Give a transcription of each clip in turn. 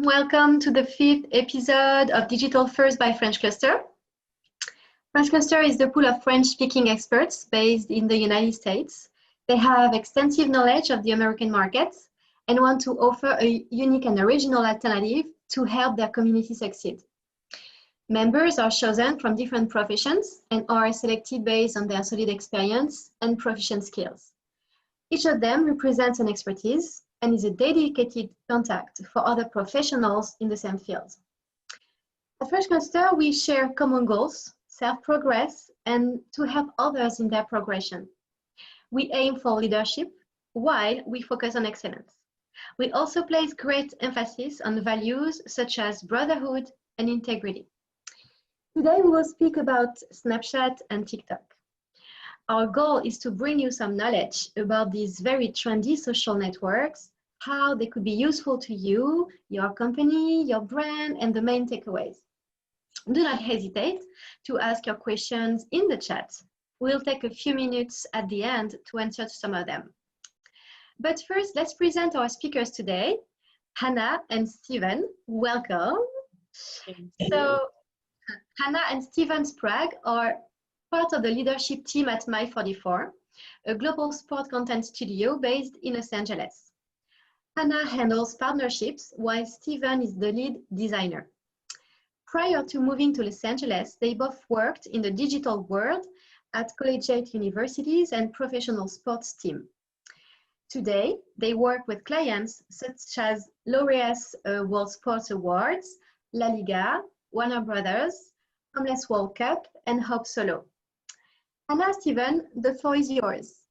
Welcome to the 5th episode of Digital First by French Cluster. French Cluster is the pool of French-speaking experts based in the United States. They have extensive knowledge of the American markets and want to offer a unique and original alternative to help their community succeed. Members are chosen from different professions and are selected based on their solid experience and proficient skills. Each of them represents an expertise and is a dedicated contact for other professionals in the same field. At French Cluster, we share common goals, self-progress, and to help others in their progression. We aim for leadership while we focus on excellence. We also place great emphasis on values such as brotherhood and integrity. Today, we will speak about Snapchat and TikTok. Our goal is to bring you some knowledge about these very trendy social networks, how they could be useful to you, your company, your brand, and the main takeaways. Do not hesitate to ask your questions in the chat. We'll take a few minutes at the end to answer some of them. But first, let's present our speakers today, Hanna and Steven. Welcome. So, Hanna and Steven Sprague are part of the leadership team at My44, a global sport content studio based in Los Angeles. Hanna handles partnerships while Steven is the lead designer. Prior to moving to Los Angeles, they both worked in the digital world at collegiate universities and professional sports teams. Today, they work with clients such as Laureus World Sports Awards, La Liga, Warner Brothers, Homeless World Cup, and Hope Solo. Hanna, Steven, the floor is yours.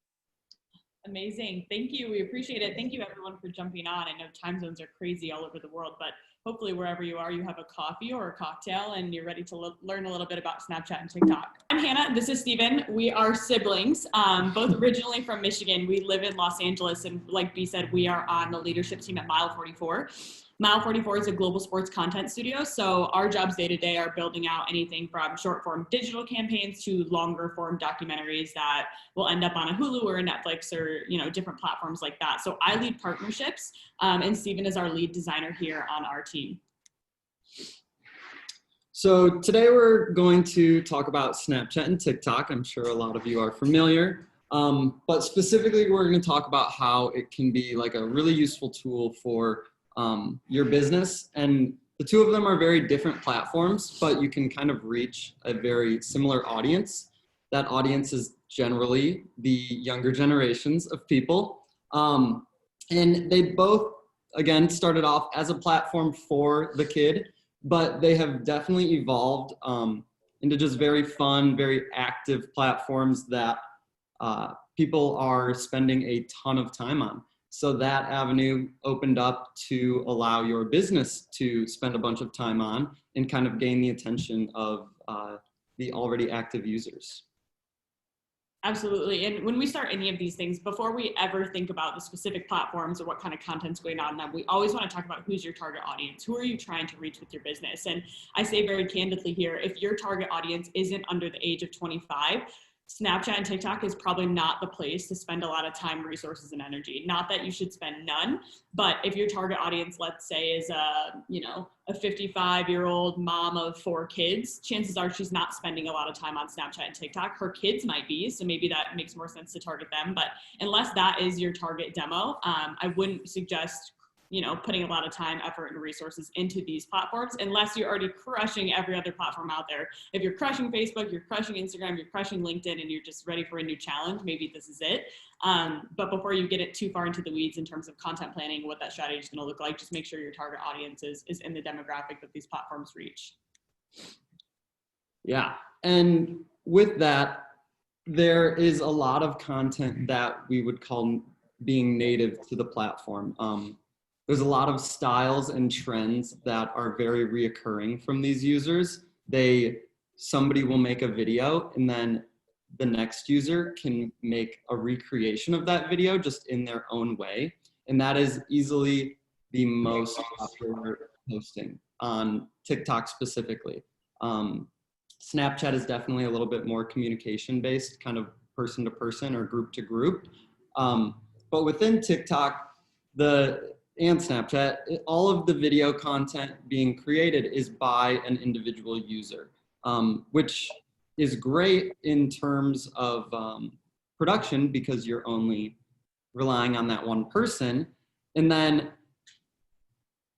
Amazing. Thank you. We appreciate it. Thank you, everyone, for jumping on. I know time zones are crazy all over the world, but hopefully wherever you are, you have a coffee or a cocktail and you're ready to learn a little bit about Snapchat and TikTok. I'm Hanna. This is Steven. We are siblings, both originally from Michigan. We live in Los Angeles, and like B said, we are on the leadership team at Mile 44. Mile 44 is a global sports content studio, so our jobs day to day are building out anything from short form digital campaigns to longer form documentaries that will end up on a Hulu or a Netflix or different platforms like that. So I lead partnerships, and Steven is our lead designer here on our team. So today we're going to talk about Snapchat and TikTok. I'm sure a lot of you are familiar, but specifically we're going to talk about how it can be like a really useful tool for your business. And the two of them are very different platforms, but you can kind of reach a very similar audience. That audience is generally the younger generations of people. And they both, again, started off as a platform for the kid, but they have definitely evolved into just very fun, very active platforms that people are spending a ton of time on. So that avenue opened up to allow your business to spend a bunch of time on and kind of gain the attention of the already active users. Absolutely. And when we start any of these things, before we ever think about the specific platforms or what kind of content's going on in them, we always want to talk about who's your target audience. Who are you trying to reach with your business? And I say very candidly here, if your target audience isn't under the age of 25, Snapchat and TikTok is probably not the place to spend a lot of time, resources, and energy. Not that you should spend none, but if your target audience, let's say, is a 55-year-old mom of 4 kids, chances are she's not spending a lot of time on Snapchat and TikTok. Her kids might be, so maybe that makes more sense to target them. But unless that is your target demo, I wouldn't suggest putting a lot of time, effort, and resources into these platforms unless you're already crushing every other platform out there. If you're crushing Facebook, you're crushing Instagram, you're crushing LinkedIn, and you're just ready for a new challenge, maybe this is it. But before you get it too far into the weeds in terms of content planning, what that strategy is going to look like, just make sure your target audience is in the demographic that these platforms reach. Yeah, and with that, there is a lot of content that we would call being native to the platform. There's a lot of styles and trends that are very reoccurring from these users. Somebody will make a video and then the next user can make a recreation of that video just in their own way. And that is easily the most popular posting on TikTok specifically. Snapchat is definitely a little bit more communication based, kind of person to person or group to group. But within TikTok, and Snapchat, all of the video content being created is by an individual user, which is great in terms of production because you're only relying on that one person. And then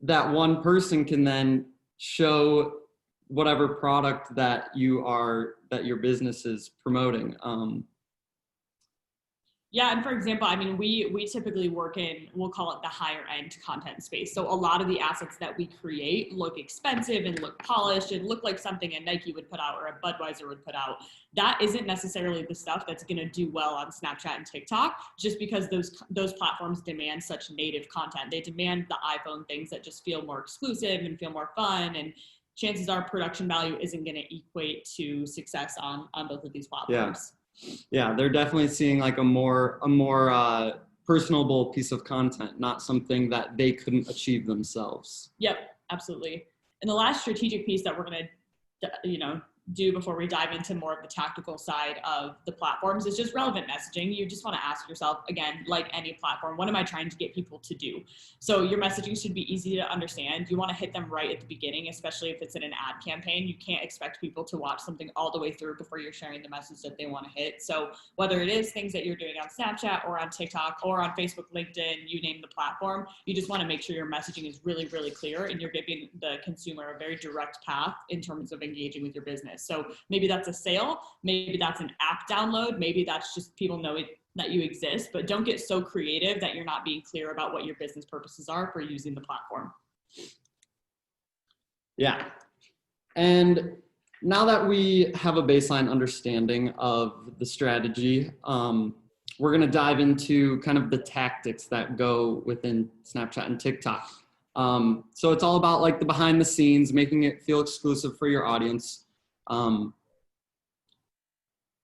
that one person can then show whatever product that your business is promoting. Yeah, and for example, I mean, we typically work in, we'll call it the higher end content space. So a lot of the assets that we create look expensive and look polished and look like something a Nike would put out or a Budweiser would put out. That isn't necessarily the stuff that's going to do well on Snapchat and TikTok, just because those platforms demand such native content. They demand the iPhone things that just feel more exclusive and feel more fun, and chances are production value isn't going to equate to success on both of these platforms. Yeah, they're definitely seeing like a more personable piece of content, not something that they couldn't achieve themselves. Yep, absolutely. And the last strategic piece that we're going to, do before we dive into more of the tactical side of the platforms is just relevant messaging. You just want to ask yourself, again, like any platform, what am I trying to get people to do? So your messaging should be easy to understand. You want to hit them right at the beginning, especially if it's in an ad campaign. You can't expect people to watch something all the way through before you're sharing the message that they want to hit. So whether it is things that you're doing on Snapchat or on TikTok or on Facebook, LinkedIn, you name the platform, you just want to make sure your messaging is really, really clear and you're giving the consumer a very direct path in terms of engaging with your business. So maybe that's a sale, maybe that's an app download, maybe that's just people know that you exist, but don't get so creative that you're not being clear about what your business purposes are for using the platform. Yeah. And now that we have a baseline understanding of the strategy, we're going to dive into kind of the tactics that go within Snapchat and TikTok. So it's all about like the behind the scenes, making it feel exclusive for your audience.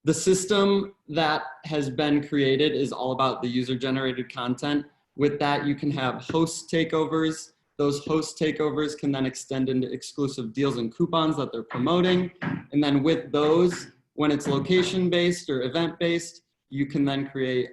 The system that has been created is all about the user-generated content. With that, you can have host takeovers. Those host takeovers can then extend into exclusive deals and coupons that they're promoting. And then with those, when it's location-based or event-based, you can then create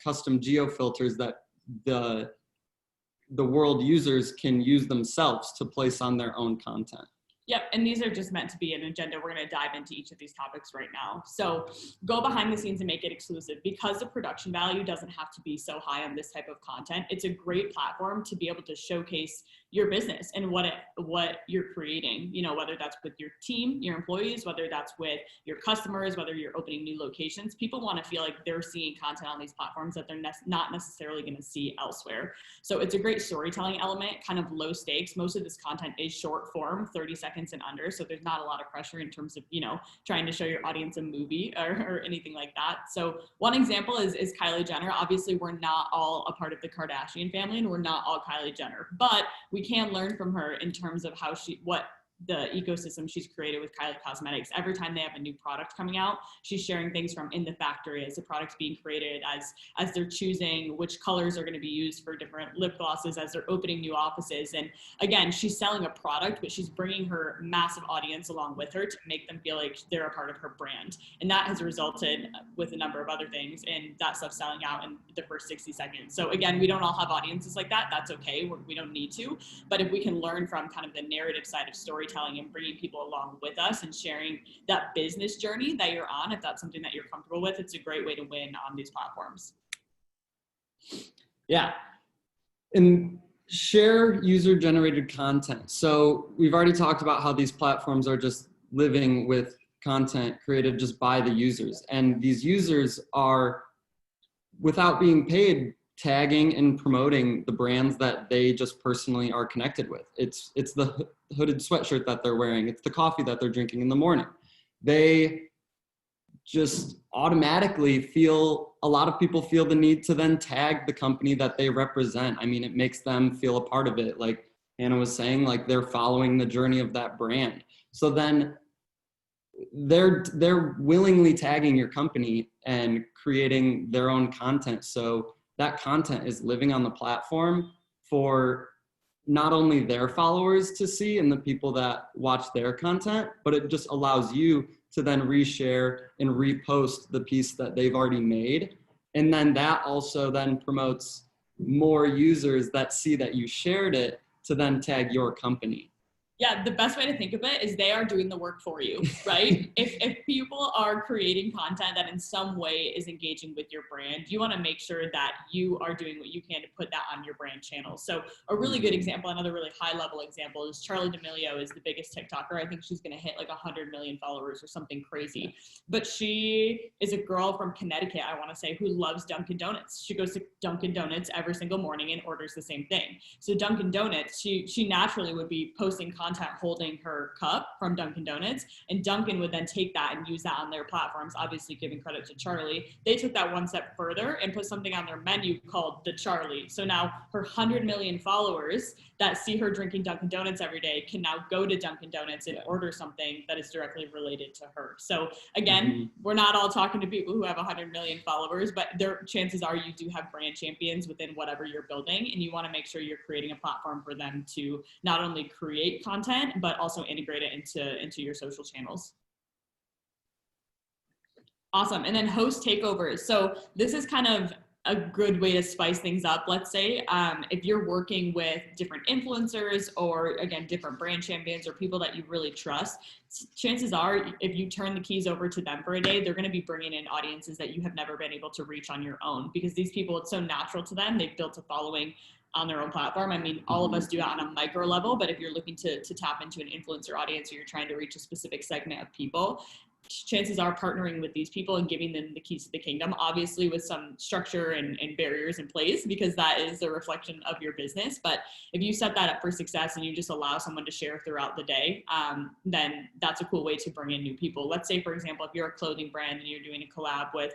custom geofilters that the world users can use themselves to place on their own content. Yep, and these are just meant to be an agenda. We're going to dive into each of these topics right now. So go behind the scenes and make it exclusive. Because the production value doesn't have to be so high on this type of content, it's a great platform to be able to showcase your business and what you're creating, whether that's with your team, your employees, whether that's with your customers, whether you're opening new locations. People want to feel like they're seeing content on these platforms that they're not necessarily going to see elsewhere. So it's a great storytelling element, kind of low stakes. Most of this content is short form, 30 seconds and under. So there's not a lot of pressure in terms of, trying to show your audience a movie or anything like that. So one example is Kylie Jenner. Obviously, we're not all a part of the Kardashian family and we're not all Kylie Jenner, but we can learn from her in terms of what the ecosystem she's created with Kylie Cosmetics. Every time they have a new product coming out, she's sharing things from in the factory as the product's being created, as they're choosing which colors are going to be used for different lip glosses, as they're opening new offices. And again, she's selling a product, but she's bringing her massive audience along with her to make them feel like they're a part of her brand. And that has resulted with a number of other things, and that stuff selling out in the first 60 seconds. So again, we don't all have audiences like that. That's okay. We don't need to. But if we can learn from kind of the narrative side of storytelling and bringing people along with us and sharing that business journey that you're on, if that's something that you're comfortable with, it's a great way to win on these platforms. Yeah. And share user-generated content. So we've already talked about how these platforms are just living with content created just by the users. And these users are, without being paid, tagging and promoting the brands that they just personally are connected with. It's the hooded sweatshirt that they're wearing. It's the coffee that they're drinking in the morning. They just automatically a lot of people feel the need to then tag the company that they represent. I mean, it makes them feel a part of it. Like Hanna was saying, like they're following the journey of that brand. So then they're willingly tagging your company and creating their own content. So that content is living on the platform for not only their followers to see and the people that watch their content, but it just allows you to then reshare and repost the piece that they've already made. And then that also then promotes more users that see that you shared it to then tag your company. Yeah, the best way to think of it is they are doing the work for you, right? if people are creating content that in some way is engaging with your brand, you want to make sure that you are doing what you can to put that on your brand channels. So a really good example, another really high level example, is Charli D'Amelio is the biggest TikToker. I think she's going to hit like 100 million followers or something crazy. But she is a girl from Connecticut, I want to say, who loves Dunkin' Donuts. She goes to Dunkin' Donuts every single morning and orders the same thing. So Dunkin' Donuts, she naturally would be posting content holding her cup from Dunkin' Donuts, and Dunkin' would then take that and use that on their platforms, obviously giving credit to Charli. They took that one step further and put something on their menu called the Charli. So now her 100 million followers that see her drinking Dunkin' Donuts every day can now go to Dunkin' Donuts and order something that is directly related to her. So again, we're not all talking to people who have 100 million followers, but chances are you do have brand champions within whatever you're building, and you want to make sure you're creating a platform for them to not only create content, but also integrate it into your social channels. Awesome. And then host takeovers. So this is kind of a good way to spice things up. Let's say if you're working with different influencers or, again, different brand champions or people that you really trust, chances are if you turn the keys over to them for a day, they're going to be bringing in audiences that you have never been able to reach on your own, because these people, it's so natural to them. They've built a following on their own platform. I mean, all of us do it on a micro level, but if you're looking to tap into an influencer audience or you're trying to reach a specific segment of people, chances are partnering with these people and giving them the keys to the kingdom, obviously with some structure and barriers in place, because that is a reflection of your business. But if you set that up for success and you just allow someone to share throughout the day, then that's a cool way to bring in new people. Let's say, for example, if you're a clothing brand and you're doing a collab with,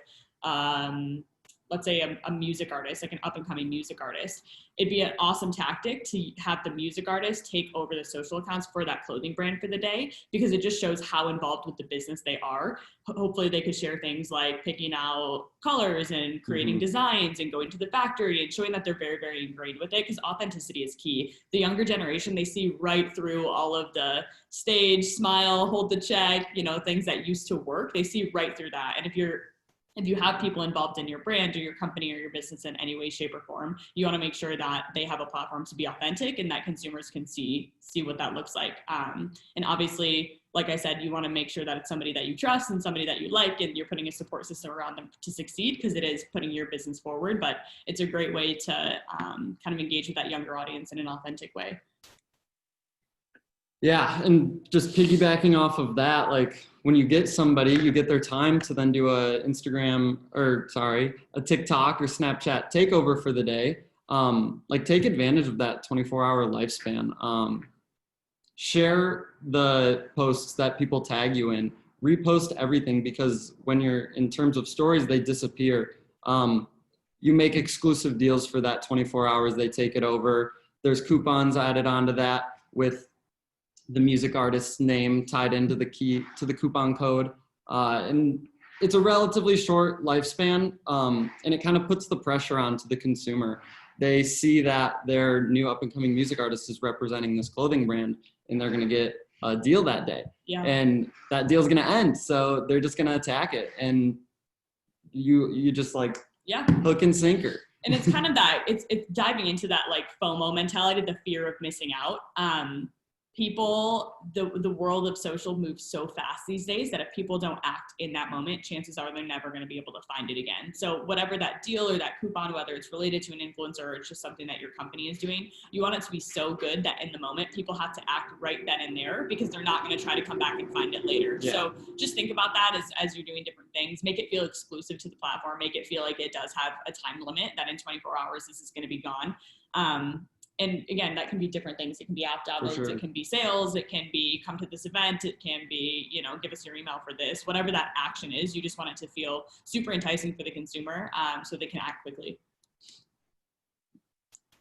let's say a music artist, like an up and coming music artist, it'd be an awesome tactic to have the music artist take over the social accounts for that clothing brand for the day, because it just shows how involved with the business they are. Hopefully they could share things like picking out colors and creating designs and going to the factory and showing that they're very, very ingrained with it, because authenticity is key. The younger generation, they see right through all of the stage, smile, hold the check, things that used to work. They see right through that. And if you have people involved in your brand or your company or your business in any way, shape, or form, you want to make sure that they have a platform to be authentic and that consumers can see what that looks like. And obviously, like I said, you want to make sure that it's somebody that you trust and somebody that you like, and you're putting a support system around them to succeed, because it is putting your business forward. But it's a great way to kind of engage with that younger audience in an authentic way. Yeah, and just piggybacking off of that, like when you get somebody, you get their time to then do a TikTok or Snapchat takeover for the day. Like take advantage of that 24-hour lifespan. Share the posts that people tag you in, repost everything, because when you're in terms of stories, they disappear. You make exclusive deals for that 24 hours, they take it over. There's coupons added onto that with the music artist's name tied into the coupon code. And it's a relatively short lifespan, and it kind of puts the pressure onto the consumer. They see that their new up and coming music artist is representing this clothing brand, and they're going to get a deal that day. Yeah. And that deal's going to end. So they're just going to attack it. And you just like hook and sinker. And it's kind of that, it's diving into that like FOMO mentality, the fear of missing out. People, the world of social moves so fast these days that if people don't act in that moment, chances are they're never going to be able to find it again. So whatever that deal or that coupon, whether it's related to an influencer or it's just something that your company is doing, you want it to be so good that in the moment people have to act right then and there, because they're not going to try to come back and find it later. Yeah. So just think about that as you're doing different things. Make it feel exclusive to the platform. Make it feel like it does have a time limit, that in 24 hours this is going to be gone. And again, that can be different things. It can be app downloads, It can be sales, it can be come to this event, it can be, give us your email for this. Whatever that action is, you just want it to feel super enticing for the consumer, so they can act quickly.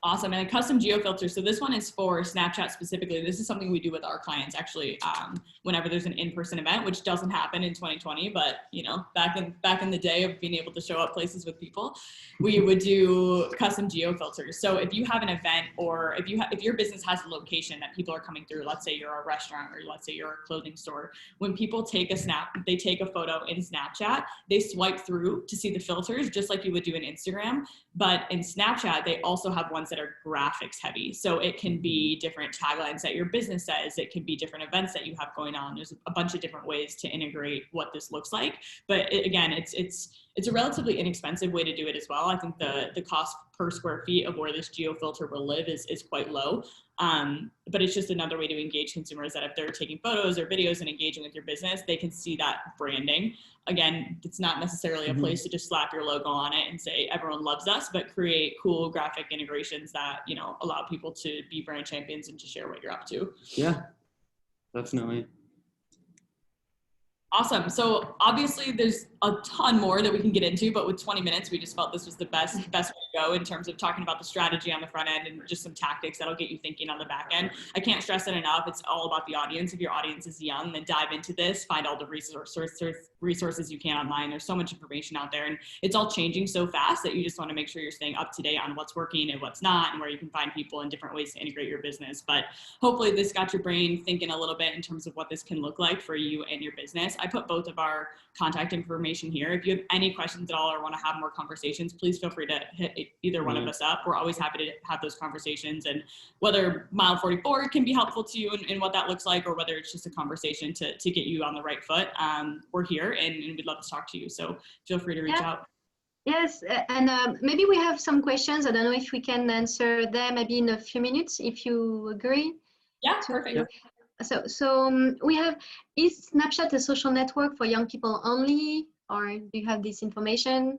Awesome. And a custom geofilter. So this one is for Snapchat specifically. This is something we do with our clients actually, whenever there's an in-person event, which doesn't happen in 2020, but you know, back in the day of being able to show up places with people, we would do custom geofilters. So if you have an event, or if your business has a location that people are coming through, let's say you're a restaurant, or let's say you're a clothing store, when people take they take a photo in Snapchat, they swipe through to see the filters just like you would do in Instagram. But in Snapchat, they also have ones that are graphics heavy. So it can be different taglines that your business says. It can be different events that you have going on. There's a bunch of different ways to integrate what this looks like. But again, it's a relatively inexpensive way to do it as well. I think the cost per square feet of where this geofilter will live is quite low. But it's just another way to engage consumers, that if they're taking photos or videos and engaging with your business, they can see that branding. Again, it's not necessarily a place to just slap your logo on it and say everyone loves us, but create cool graphic integrations that, you know, allow people to be brand champions and to share what you're up to. Yeah, definitely. Awesome. So obviously there's a ton more that we can get into, but with 20 minutes, we just felt this was the best way to go in terms of talking about the strategy on the front end and just some tactics that'll get you thinking on the back end. I can't stress it enough. It's all about the audience. If your audience is young, then dive into this, find all the resources you can online. There's so much information out there, and it's all changing so fast that you just want to make sure you're staying up to date on what's working and what's not, and where you can find people and different ways to integrate your business. But hopefully this got your brain thinking a little bit in terms of what this can look like for you and your business. I put both of our contact information here. If you have any questions at all or want to have more conversations, please feel free to hit either one of us up. We're always happy to have those conversations, and whether mile 44 can be helpful to you and what that looks like, or whether it's just a conversation to get you on the right foot, we're here and we'd love to talk to you. So feel free to reach out. Yes, and maybe we have some questions. I don't know if we can answer them maybe in a few minutes, if you agree. Yeah, perfect. Yeah. So we have, is Snapchat a social network for young people only, or do you have this information?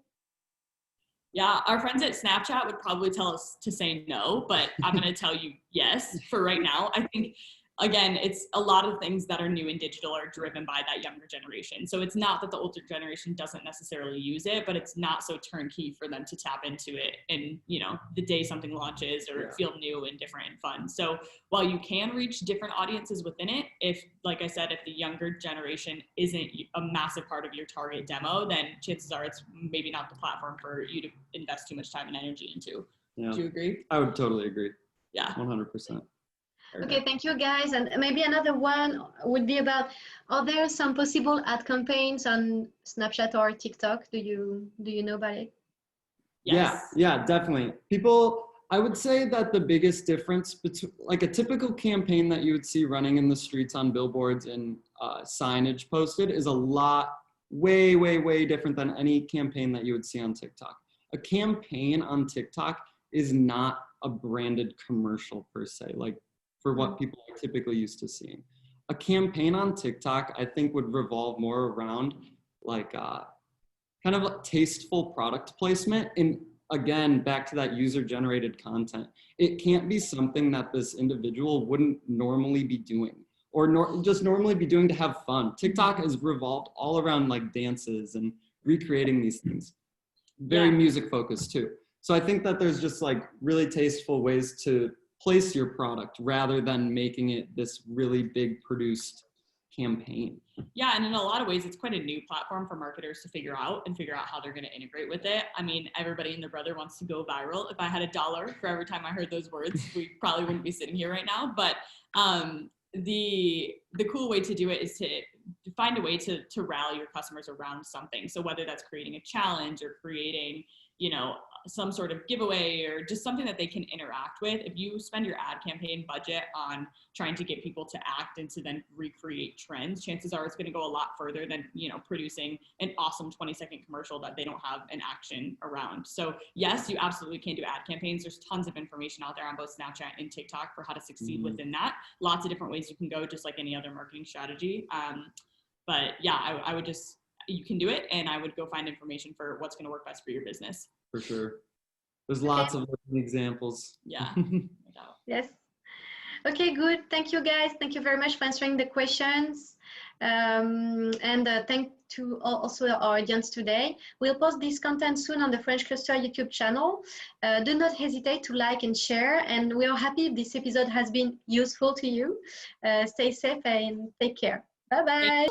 Yeah, our friends at Snapchat would probably tell us to say no, but I'm going to tell you yes for right now. I think, again, it's a lot of things that are new in digital are driven by that younger generation. So it's not that the older generation doesn't necessarily use it, but it's not so turnkey for them to tap into it and, you know, the day something launches or feel new and different and fun. So while you can reach different audiences within it, if, like I said, if the younger generation isn't a massive part of your target demo, then chances are it's maybe not the platform for you to invest too much time and energy into. Yeah. Do you agree? I would totally agree. Yeah. 100%. Okay, thank you guys. And maybe another one would be about, are there some possible ad campaigns on Snapchat or TikTok? Do you know about it? Yes. Yeah, definitely. I would say that the biggest difference between like a typical campaign that you would see running in the streets on billboards and signage posted is a lot, way different than any campaign that you would see on TikTok. A campaign on TikTok is not a branded commercial per se, like for what people are typically used to seeing. A campaign on TikTok, I think, would revolve more around like kind of tasteful product placement. And again, back to that user-generated content. It can't be something that this individual wouldn't normally be doing or just normally be doing to have fun. TikTok has revolved all around like dances and recreating these things. Very music focused too. So I think that there's just like really tasteful ways to place your product rather than making it this really big produced campaign. Yeah, and in a lot of ways, it's quite a new platform for marketers to figure out how they're going to integrate with it. I mean, everybody and their brother wants to go viral. If I had $1 for every time I heard those words, we probably wouldn't be sitting here right now. But the cool way to do it is to find a way to rally your customers around something. So whether that's creating a challenge or creating, you know, some sort of giveaway or just something that they can interact with. If you spend your ad campaign budget on trying to get people to act and to then recreate trends, chances are it's going to go a lot further than, you know, producing an awesome 20-second commercial that they don't have an action around. So yes, you absolutely can do ad campaigns. There's tons of information out there on both Snapchat and TikTok for how to succeed within that. Lots of different ways you can go, just like any other marketing strategy. But yeah, I would just, you can do it, and I would go find information for what's going to work best for your business. For sure. There's lots of examples. Yeah. Yes. Okay, good. Thank you, guys. Thank you very much for answering the questions. And thank to also our audience today. We'll post this content soon on the French Cluster YouTube channel. Do not hesitate to like and share. And we are happy if this episode has been useful to you. Stay safe and take care. Bye-bye.